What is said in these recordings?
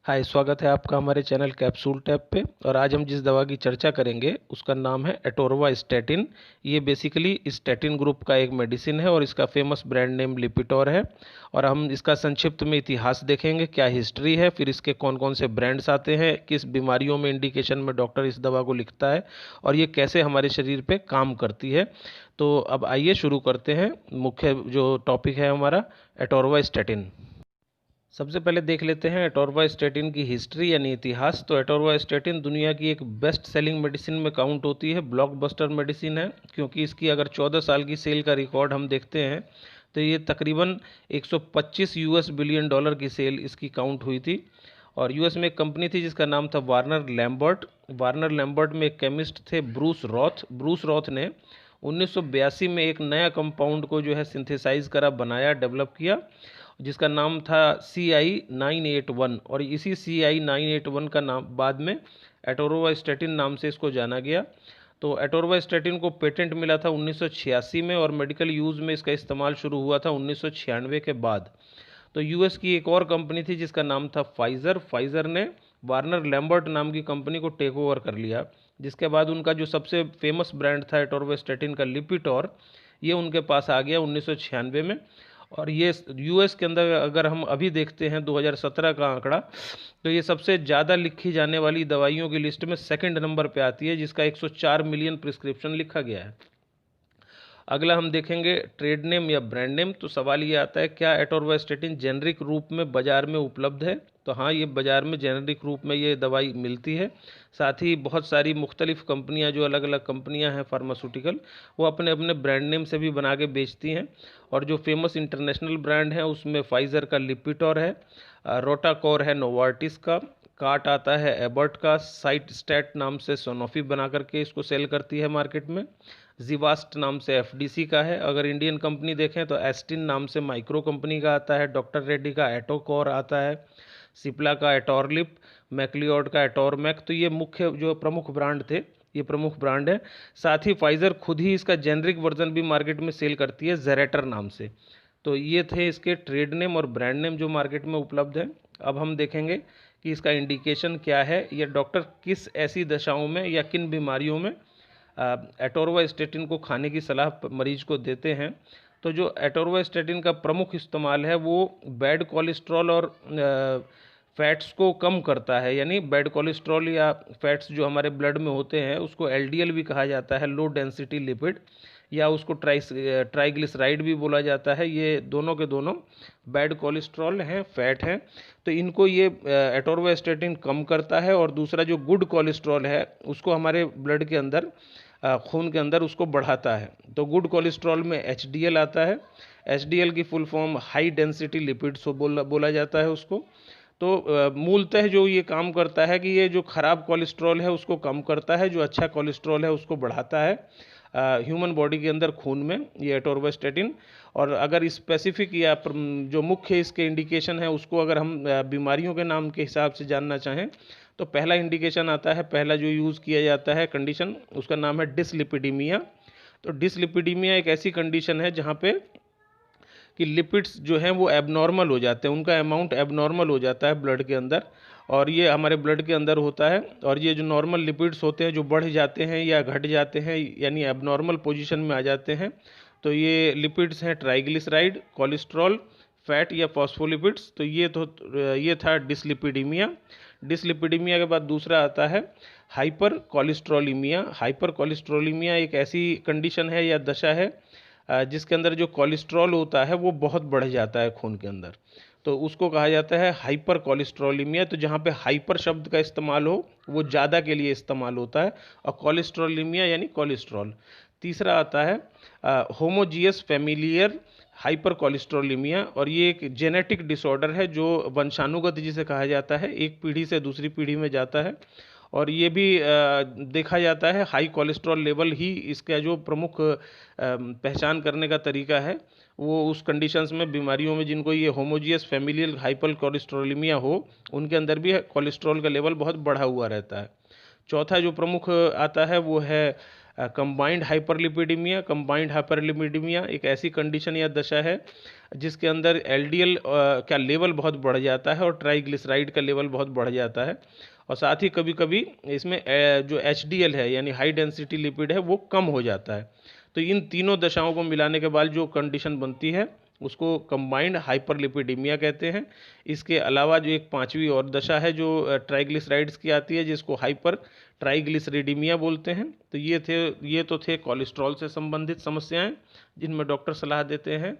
हाय, स्वागत है आपका हमारे चैनल कैप्सूल टैब पे। और आज हम जिस दवा की चर्चा करेंगे उसका नाम है एटोर्वास्टैटिन। ये बेसिकली स्टैटिन ग्रुप का एक मेडिसिन है और इसका फेमस ब्रांड नेम लिपिटोर है। और हम इसका संक्षिप्त में इतिहास देखेंगे, क्या हिस्ट्री है, फिर इसके कौन कौन से ब्रांड्स आते हैं, किस बीमारियों में इंडिकेशन में डॉक्टर इस दवा को लिखता है और ये कैसे हमारे शरीर पे काम करती है। तो अब आइए शुरू करते हैं। मुख्य जो टॉपिक है हमारा एटोर्वास्टैटिन। सबसे पहले देख लेते हैं एटोर्वास्टैटिन की हिस्ट्री यानी इतिहास। तो एटोर्वास्टैटिन दुनिया की एक बेस्ट सेलिंग मेडिसिन में काउंट होती है, ब्लॉकबस्टर मेडिसिन है, क्योंकि इसकी अगर 14 साल की सेल का रिकॉर्ड हम देखते हैं तो ये तकरीबन 125 यूएस बिलियन डॉलर की सेल इसकी काउंट हुई थी। और यूएस में एक कंपनी थी जिसका नाम था वार्नर लैम्बर्ट। वार्नर लैम्बर्ट में एक केमिस्ट थे ब्रूस रॉथ ने 1982 में एक नया कंपाउंड को जो है सिंथेसाइज करा, बनाया, डेवलप किया, जिसका नाम था CI-981। और इसी CI-981 का नाम बाद में एटोर्वास्टैटिन नाम से इसको जाना गया। तो एटोर्वास्टैटिन को पेटेंट मिला था 1986 में और मेडिकल यूज़ में इसका इस्तेमाल शुरू हुआ था 1996 के बाद। तो यूएस की एक और कंपनी थी जिसका नाम था फाइज़र ने वार्नर लैम्बर्ट नाम की कंपनी को टेक ओवर कर लिया, जिसके बाद उनका जो सबसे फेमस ब्रांड था एटोर्वास्टैटिन का लिपिटोर, ये उनके पास आ गया 1996 में। और ये यूएस के अंदर अगर हम अभी देखते हैं 2017 का आंकड़ा, तो ये सबसे ज़्यादा लिखी जाने वाली दवाइयों की लिस्ट में सेकंड नंबर पे आती है, जिसका 104 मिलियन प्रिस्क्रिप्शन लिखा गया है। अगला हम देखेंगे ट्रेड नेम या ब्रांड नेम। तो सवाल ये आता है, क्या एटोर्वास्टैटिन जेनरिक रूप में बाजार में उपलब्ध है? तो हाँ, ये बाजार में जेनरिक रूप में ये दवाई मिलती है। साथ ही बहुत सारी मुख्तलिफ कंपनियां, जो अलग अलग कंपनियां हैं फार्मास्यूटिकल, वो अपने अपने ब्रांड नेम से भी बना के बेचती हैं। और जो फेमस इंटरनेशनल ब्रांड है उसमें फाइज़र का लिपिटोर है, रोटाकोर है नोवार्टिस का, काट आता है एबर्ट का, साइट स्टैट नाम से सोनोफी बना करके इसको सेल करती है मार्केट में, जिवास्ट नाम से एफडीसी का है। अगर इंडियन कंपनी देखें तो एस्टिन नाम से माइक्रो कंपनी का आता है, डॉक्टर रेड्डी का एटोकोर आता है, सिप्ला का एटोरलिप, मैक्लियोड का एटोरमैक। तो ये मुख्य जो प्रमुख ब्रांड थे, ये प्रमुख ब्रांड है। साथ ही फाइज़र खुद ही इसका जेनरिक वर्जन भी मार्केट में सेल करती है जेरेटर नाम से। तो ये थे इसके ट्रेड नेम और ब्रांड नेम जो मार्केट में उपलब्ध है। अब हम देखेंगे कि इसका इंडिकेशन क्या है, या डॉक्टर किस ऐसी दशाओं में या किन बीमारियों में एटोर्वास्टैटिन को खाने की सलाह मरीज को देते हैं। तो जो एटोर्वास्टैटिन का प्रमुख इस्तेमाल है वो बैड कोलेस्ट्रॉल और फैट्स को कम करता है, यानी बैड कोलेस्ट्रॉल या फैट्स जो हमारे ब्लड में होते हैं उसको एलडीएल भी कहा जाता है, लो डेंसिटी लिपिड, या उसको ट्राइग्लिसराइड भी बोला जाता है। ये दोनों के दोनों बैड कोलेस्ट्रॉल हैं, फैट हैं। तो इनको ये एटोर्वास्टैटिन कम करता है। और दूसरा जो गुड कोलेस्ट्रॉल है उसको हमारे ब्लड के अंदर, खून के अंदर उसको बढ़ाता है। तो गुड कोलेस्ट्रॉल में एचडीएल आता है। एचडीएल की full form high density lipids बोला जाता है उसको। तो मूलतः जो ये काम करता है कि ये जो खराब कोलेस्ट्रॉल है उसको कम करता है, जो अच्छा कोलेस्ट्रॉल है उसको बढ़ाता है ह्यूमन बॉडी के अंदर, खून में, ये एटोर्वास्टैटिन। और अगर स्पेसिफिक या जो मुख्य इसके इंडिकेशन है उसको अगर हम बीमारियों के नाम के हिसाब से जानना चाहें तो पहला इंडिकेशन आता है, पहला जो यूज़ किया जाता है कंडीशन, उसका नाम है डिसलिपिडीमिया। तो डिसलिपिडीमिया एक ऐसी कंडीशन है जहाँ पे कि लिपिड्स जो हैं वो एबनॉर्मल हो जाते हैं, उनका अमाउंट एबनॉर्मल हो जाता है ब्लड के अंदर। और ये हमारे ब्लड के अंदर होता है। और ये जो नॉर्मल लिपिड्स होते हैं जो बढ़ जाते हैं या घट जाते हैं, यानी एबनॉर्मल पोजीशन में आ जाते हैं, तो ये लिपिड्स हैं ट्राइग्लिसराइड, कोलेस्ट्रॉल, फैट या फॉस्फोलिपिड्स। तो ये था डिसलिपिडीमिया। डिसलिपिडीमिया के बाद दूसरा आता है हाइपर कोलेस्ट्रोलीमिया। हाइपर कोलेस्ट्रोलीमिया एक ऐसी कंडीशन है या दशा है जिसके अंदर जो कोलेस्ट्रॉल होता है वो बहुत बढ़ जाता है खून के अंदर, तो उसको कहा जाता है हाइपर कोलेस्ट्रोलीमिया। तो जहाँ पे हाइपर शब्द का इस्तेमाल हो वो ज़्यादा के लिए इस्तेमाल होता है, और कोलेस्ट्रोलीमिया यानी कोलेस्ट्रॉल। तीसरा आता है होमोजियस फैमिलियर हाइपर कोलेस्ट्रोलीमिया, और ये एक जेनेटिक डिसऑर्डर है जो वंशानुगत जिसे कहा जाता है, एक पीढ़ी से दूसरी पीढ़ी में जाता है। और ये भी देखा जाता है, हाई कोलेस्ट्रॉल लेवल ही इसका जो प्रमुख पहचान करने का तरीका है। वो उस कंडीशंस में, बीमारियों में जिनको ये होमोजियस फैमिलियल हाइपर कोलेस्ट्रोलीमिया हो, उनके अंदर भी कोलेस्ट्रॉल का लेवल बहुत बढ़ा हुआ रहता है। चौथा जो प्रमुख आता है वो है कंबाइंड हाइपरलिपिडीमिया एक ऐसी कंडीशन या दशा है जिसके अंदर एलडीएल का लेवल बहुत बढ़ जाता है और ट्राइग्लिसराइड का लेवल बहुत बढ़ जाता है, और साथ ही कभी कभी इसमें जो एचडीएल है यानी हाई डेंसिटी लिपिड है वो कम हो जाता है। तो इन तीनों दशाओं को मिलाने के बाद जो कंडीशन बनती है उसको कंबाइंड हाइपरलिपिडीमिया कहते हैं। इसके अलावा जो एक पांचवी और दशा है जो ट्राइग्लिसराइड्स की आती है जिसको हाइपर ट्राइग्लिसरीडीमिया बोलते हैं। तो ये तो थे कोलेस्ट्रॉल से संबंधित समस्याएं जिनमें डॉक्टर सलाह देते हैं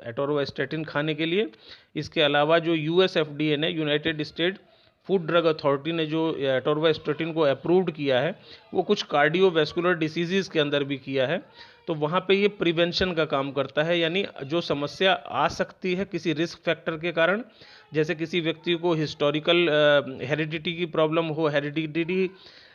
एटोरवास्टेटिन खाने के लिए। इसके अलावा जो यूएस एफडीए ने, United state food drug authority ने जो एटोरवास्टेटिन को अप्रूव्ड किया है वो कुछ कार्डियोवैस्कुलर डिसीज़ के अंदर भी किया है। तो वहाँ पे ये प्रिवेंशन का काम करता है, यानी जो समस्या आ सकती है किसी रिस्क फैक्टर के कारण, जैसे किसी व्यक्ति को हिस्टोरिकल हेरिडिटी की प्रॉब्लम हो, हेरिडिटी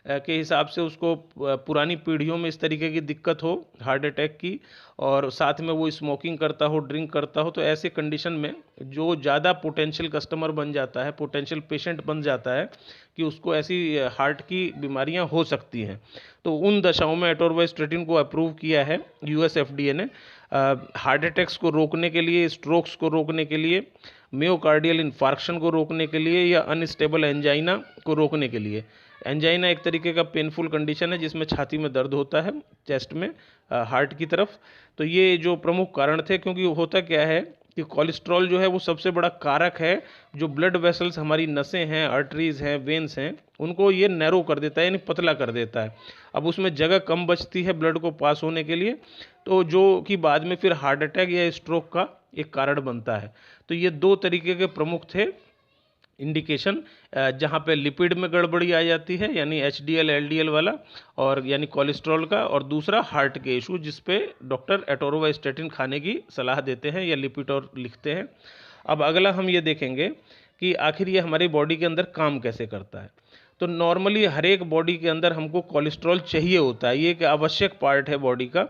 के हिसाब से उसको पुरानी पीढ़ियों में इस तरीके की दिक्कत हो हार्ट अटैक की, और साथ में वो स्मोकिंग करता हो, ड्रिंक करता हो, तो ऐसे कंडीशन में जो ज़्यादा पोटेंशियल कस्टमर बन जाता है, पोटेंशियल पेशेंट बन जाता है कि उसको ऐसी हार्ट की बीमारियां हो सकती हैं, तो उन दशाओं में एटोरवास्टेटिन को अप्रूव किया है यूएस एफडीए ने हार्ट अटैक्स को रोकने के लिए, स्ट्रोक्स को रोकने के लिए, मियोकार्डियल इन्फार्क्शन को रोकने के लिए, या अनस्टेबल एंजाइना को रोकने के लिए। एंजाइना एक तरीके का पेनफुल कंडीशन है जिसमें छाती में दर्द होता है, चेस्ट में, हार्ट की तरफ। तो ये जो प्रमुख कारण थे, क्योंकि होता क्या है कि कोलेस्ट्रॉल जो है वो सबसे बड़ा कारक है जो ब्लड वेसल्स, हमारी नसें हैं, आर्टरीज हैं, वेन्स हैं, उनको ये नैरो कर देता है, यानी पतला कर देता है। अब उसमें जगह कम बचती है ब्लड को पास होने के लिए, तो जो कि बाद में फिर हार्ट अटैक या स्ट्रोक का एक कारण बनता है। तो ये दो तरीके के प्रमुख थे इंडिकेशन जहाँ पे लिपिड में गड़बड़ी आ जाती है, यानी एचडीएल एलडीएल वाला, और यानी कोलेस्ट्रॉल का, और दूसरा हार्ट के इशू जिस पे डॉक्टर एटोरवास्टेटिन खाने की सलाह देते हैं या लिपिटोर लिखते हैं। अब अगला हम ये देखेंगे कि आखिर ये हमारी बॉडी के अंदर काम कैसे करता है। तो नॉर्मली हर एक बॉडी के अंदर हमको कोलेस्ट्रॉल चाहिए होता है, ये एक आवश्यक पार्ट है बॉडी का।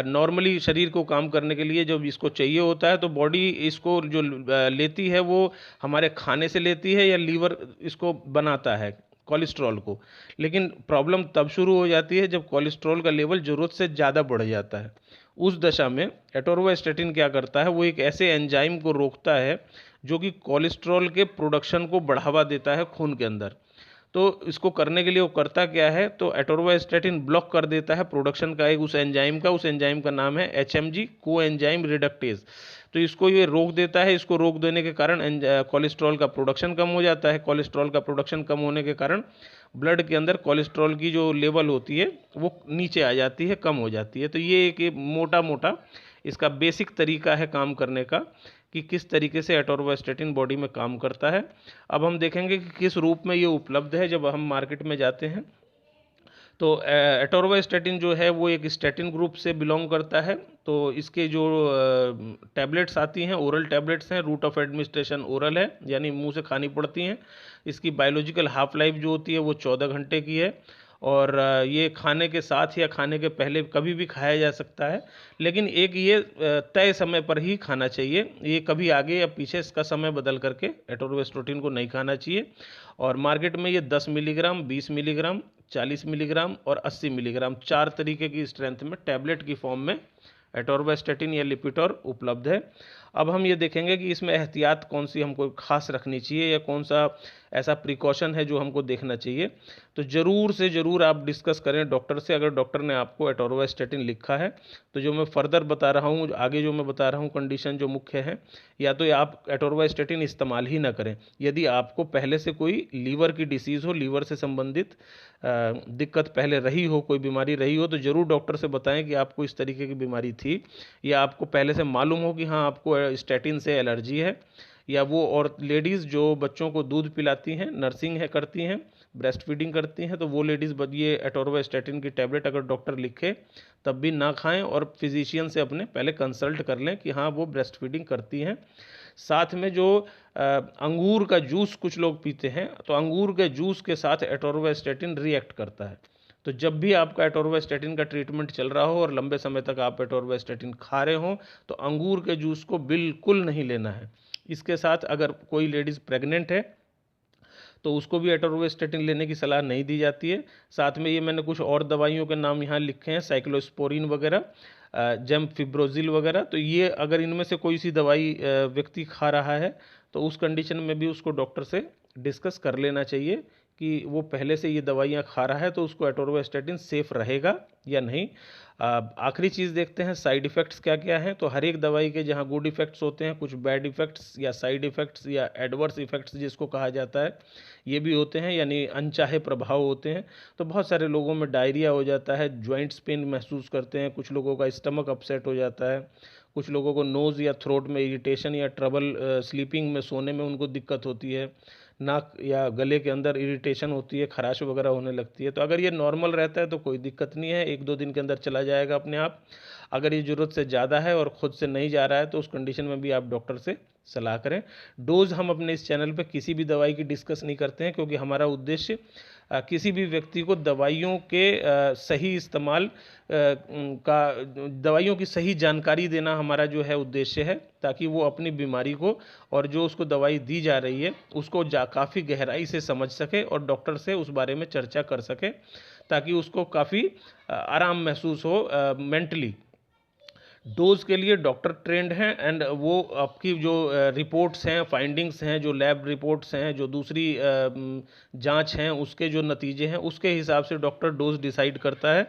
नॉर्मली शरीर को काम करने के लिए जब इसको चाहिए होता है तो बॉडी इसको जो लेती है वो हमारे खाने से लेती है, या लीवर इसको बनाता है कोलेस्ट्रॉल को। लेकिन प्रॉब्लम तब शुरू हो जाती है जब कोलेस्ट्रॉल का लेवल ज़रूरत से ज़्यादा बढ़ जाता है। उस दशा में एटोरवास्टेटिन क्या करता है, वो एक ऐसे एंजाइम को रोकता है जो कि कोलेस्ट्रॉल के प्रोडक्शन को बढ़ावा देता है खून के अंदर। तो इसको करने के लिए वो करता क्या है, तो एटोरवास्टेटिन ब्लॉक कर देता है प्रोडक्शन का एक उस एंजाइम का नाम है एचएमजी, को एंजाइम रिडक्टेज। तो इसको ये रोक देता है। इसको रोक देने के कारण कोलेस्ट्रॉल का प्रोडक्शन कम हो जाता है। कोलेस्ट्रॉल का प्रोडक्शन कम होने के कारण ब्लड के अंदर कोलेस्ट्रॉल की जो लेवल होती है वो नीचे आ जाती है, कम हो जाती है। तो ये एक मोटा मोटा इसका बेसिक तरीका है काम करने का कि किस तरीके से एटोरवास्टेटिन बॉडी में काम करता है। अब हम देखेंगे कि किस रूप में ये उपलब्ध है जब हम मार्केट में जाते हैं। तो एटोरवास्टेटिन जो है वो एक स्टेटिन ग्रुप से बिलोंग करता है। तो इसके जो टैबलेट्स आती हैं, ओरल टैबलेट्स हैं, रूट ऑफ एडमिनिस्ट्रेशन ओरल है, यानी मुंह से खानी पड़ती हैं। इसकी बायोलॉजिकल हाफ लाइफ जो होती है वो 14 घंटे की है, और ये खाने के साथ या खाने के पहले कभी भी खाया जा सकता है। लेकिन एक ये तय समय पर ही खाना चाहिए, ये कभी आगे या पीछे इसका समय बदल करके एटोरवास्टेटिन को नहीं खाना चाहिए। और मार्केट में ये 10 मिलीग्राम, 20 मिलीग्राम, 40 मिलीग्राम और 80 मिलीग्राम 4 तरीके की स्ट्रेंथ में टैबलेट की फॉर्म में एटोरवास्टेटिन या लिपिटोर उपलब्ध है। अब हम ये देखेंगे कि इसमें एहतियात कौन सी हमको खास रखनी चाहिए, या कौन सा ऐसा प्रिकॉशन है जो हमको देखना चाहिए। तो ज़रूर से ज़रूर आप डिस्कस करें डॉक्टर से। अगर डॉक्टर ने आपको एटोरवास्टेटिन लिखा है तो जो मैं फर्दर बता रहा हूँ, आगे जो मैं बता रहा हूँ कंडीशन जो मुख्य है, या तो आप एटोरवास्टेटिन इस्तेमाल ही ना करें। यदि आपको पहले से कोई लीवर की डिसीज़ हो, लीवर से संबंधित दिक्कत पहले रही हो, कोई बीमारी रही हो, तो ज़रूर डॉक्टर से बताएं कि आपको इस तरीके की बीमारी थी, या आपको पहले से मालूम हो कि हाँ आपको स्टैटिन से एलर्जी है। या वो और लेडीज़ जो बच्चों को दूध पिलाती हैं, नर्सिंग है करती हैं, ब्रेस्ट फीडिंग करती हैं, तो वो लेडीज़ ये एटोरवास्टेटिन की टैबलेट अगर डॉक्टर लिखे तब भी ना खाएं, और फिजिशियन से अपने पहले कंसल्ट कर लें कि हाँ वो ब्रेस्ट फीडिंग करती हैं। साथ में जो अंगूर का जूस कुछ लोग पीते हैं, तो अंगूर के जूस के साथ एटोरवास्टेटिन रिएक्ट करता है। तो जब भी आपका एटोरवास्टेटिन का ट्रीटमेंट चल रहा हो और लंबे समय तक आप एटोरवास्टेटिन खा रहे हो, तो अंगूर के जूस को बिल्कुल नहीं लेना है। इसके साथ अगर कोई लेडीज़ प्रेग्नेंट है तो उसको भी एटोर्वास्टैटिन लेने की सलाह नहीं दी जाती है। साथ में ये मैंने कुछ और दवाइयों के नाम यहाँ लिखे हैं, साइक्लोस्पोरिन वगैरह, जेमफिब्रोजिल वगैरह। तो ये अगर इनमें से कोई सी दवाई व्यक्ति खा रहा है तो उस कंडीशन में भी उसको डॉक्टर से डिस्कस कर लेना चाहिए कि वो पहले से ये दवाइयाँ खा रहा है तो उसको एटोर्वास्टैटिन सेफ रहेगा या नहीं। आखिरी चीज़ देखते हैं साइड इफ़ेक्ट्स क्या क्या हैं। तो हर एक दवाई के जहाँ गुड इफ़ेक्ट्स होते हैं, कुछ बैड इफ़ेक्ट्स या साइड इफ़ेक्ट्स या एडवर्स इफ़ेक्ट्स जिसको कहा जाता है, ये भी होते हैं, यानी अनचाहे प्रभाव होते हैं। तो बहुत सारे लोगों में डायरिया हो जाता है, जॉइंट्स पेन महसूस करते हैं, कुछ लोगों का स्टमक अपसेट हो जाता है, कुछ लोगों को नोज़ या थ्रोट में इरिटेशन या ट्रबल, स्लीपिंग में, सोने में उनको दिक्कत होती है, नाक या गले के अंदर इरिटेशन होती है, खराश वगैरह होने लगती है। तो अगर ये नॉर्मल रहता है तो कोई दिक्कत नहीं है, 1-2 दिन के अंदर चला जाएगा अपने आप। अगर ये ज़रूरत से ज़्यादा है और ख़ुद से नहीं जा रहा है तो उस कंडीशन में भी आप डॉक्टर से सलाह करें। डोज़ हम अपने इस चैनल पे किसी भी दवाई की डिस्कस नहीं करते हैं, क्योंकि हमारा उद्देश्य किसी भी व्यक्ति को दवाइयों के सही इस्तेमाल दवाइयों की सही जानकारी देना हमारा जो है उद्देश्य है, ताकि वो अपनी बीमारी को और जो उसको दवाई दी जा रही है उसको काफ़ी गहराई से समझ सके और डॉक्टर से उस बारे में चर्चा कर सके, ताकि उसको काफ़ी आराम महसूस हो मेंटली। डोज के लिए डॉक्टर ट्रेंड हैं एंड वो आपकी जो रिपोर्ट्स हैं, फाइंडिंग्स हैं, जो लैब रिपोर्ट्स हैं, जो दूसरी जांच हैं, उसके जो नतीजे हैं, उसके हिसाब से डॉक्टर डोज डिसाइड करता है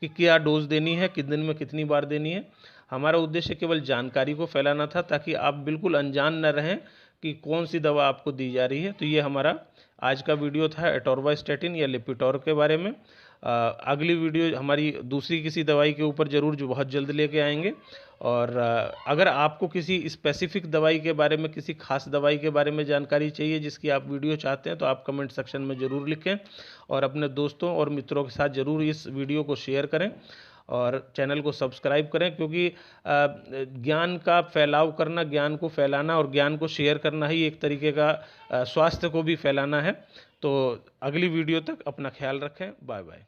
कि क्या डोज देनी है, किस दिन में कितनी बार देनी है। हमारा उद्देश्य केवल जानकारी को फैलाना था, ताकि आप बिल्कुल अनजान न रहें कि कौन सी दवा आपको दी जा रही है। तो ये हमारा आज का वीडियो था एटोर्वास्टैटिन या लिपिटोर के बारे में। अगली वीडियो हमारी दूसरी किसी दवाई के ऊपर ज़रूर जो बहुत जल्द लेके आएंगे। और अगर आपको किसी स्पेसिफिक दवाई के बारे में, किसी खास दवाई के बारे में जानकारी चाहिए जिसकी आप वीडियो चाहते हैं, तो आप कमेंट सेक्शन में ज़रूर लिखें और अपने दोस्तों और मित्रों के साथ ज़रूर इस वीडियो को शेयर करें और चैनल को सब्सक्राइब करें, क्योंकि ज्ञान का फैलाव करना, ज्ञान को फैलाना और ज्ञान को शेयर करना ही एक तरीके का स्वास्थ्य को भी फैलाना है। तो अगली वीडियो तक अपना ख्याल रखें। Bye bye.